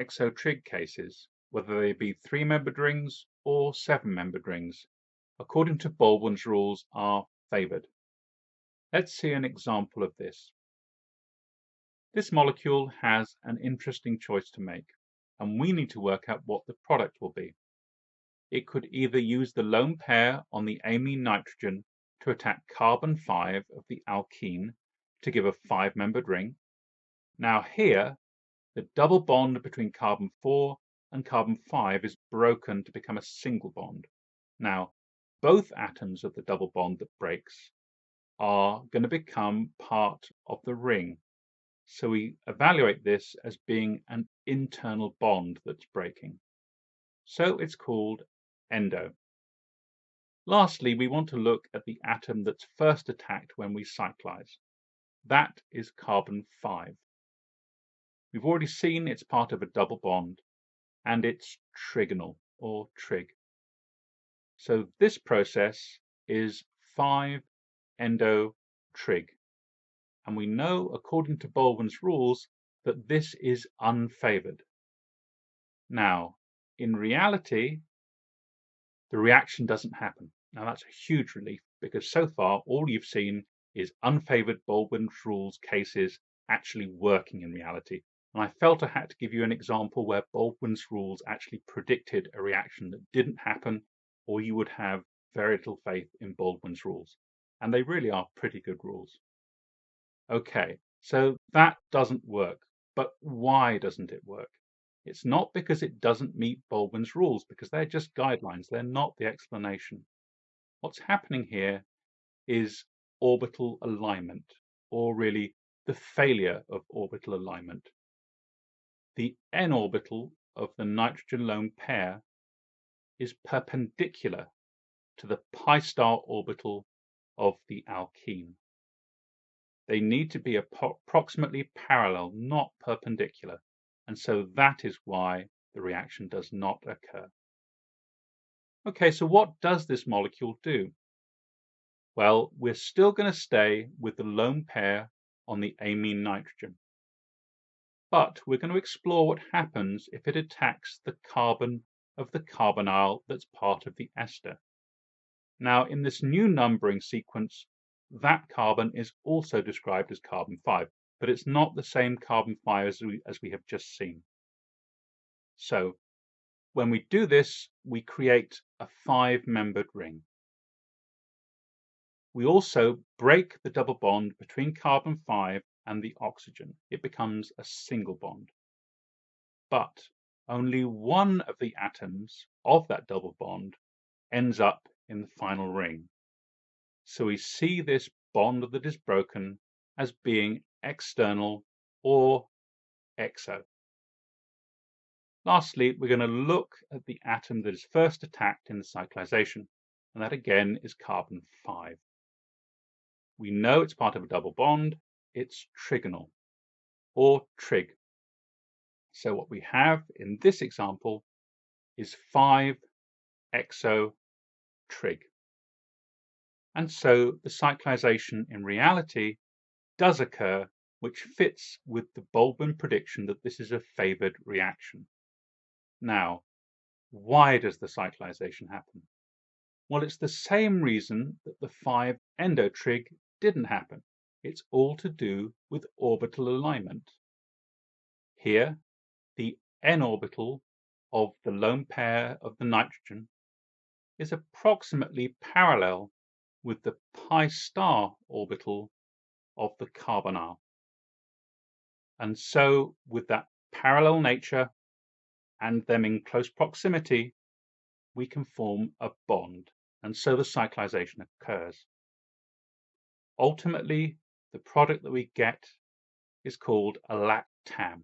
Exo Trig cases, whether they be 3-membered rings or 7-membered rings, according to Baldwin's rules, are favoured. Let's see an example of this. This molecule has an interesting choice to make, and we need to work out what the product will be. It could either use the lone pair on the amine nitrogen to attack carbon 5 of the alkene to give a 5-membered ring. Now here, the double bond between carbon 4 and carbon 5 is broken to become a single bond. Now, both atoms of the double bond that breaks are going to become part of the ring. So we evaluate this as being an internal bond that's breaking. So it's called endo. Lastly, we want to look at the atom that's first attacked when we cyclize. That is carbon 5. We've already seen it's part of a double bond, and it's trigonal, or trig. So this process is 5-endo-trig. And we know, according to Baldwin's rules, that this is unfavored. Now, in reality, the reaction doesn't happen. Now that's a huge relief, because so far all you've seen is unfavored Baldwin's rules cases actually working in reality. And I felt I had to give you an example where Baldwin's rules actually predicted a reaction that didn't happen, or you would have very little faith in Baldwin's rules. And they really are pretty good rules. Okay, so that doesn't work. But why doesn't it work? It's not because it doesn't meet Baldwin's rules, because they're just guidelines. They're not the explanation. What's happening here is orbital alignment, or really the failure of orbital alignment. The n orbital of the nitrogen lone pair is perpendicular to the pi star orbital of the alkene. They need to be approximately parallel, not perpendicular, and so that is why the reaction does not occur. Okay, so what does this molecule do? Well, we're still going to stay with the lone pair on the amine nitrogen, but we're going to explore what happens if it attacks the carbon of the carbonyl that's part of the ester. Now, in this new numbering sequence, that carbon is also described as carbon 5, but it's not the same carbon 5 as we have just seen. So when we do this, we create a 5-membered ring. We also break the double bond between carbon 5 and the oxygen. It becomes a single bond. But only one of the atoms of that double bond ends up in the final ring. So we see this bond that is broken as being external or exo. Lastly, we're going to look at the atom that is first attacked in the cyclization, and that again is carbon 5. We know it's part of a double bond. It's trigonal, or trig. So what we have in this example is 5-exo-trig. And so the cyclization in reality does occur, which fits with the Baldwin prediction that this is a favored reaction. Now, why does the cyclization happen? Well, it's the same reason that the 5-endo-trig didn't happen. It's all to do with orbital alignment. Here, the n orbital of the lone pair of the nitrogen is approximately parallel with the pi star orbital of the carbonyl. And so, with that parallel nature and them in close proximity, we can form a bond, and so the cyclization occurs. Ultimately, the product that we get is called a lactam,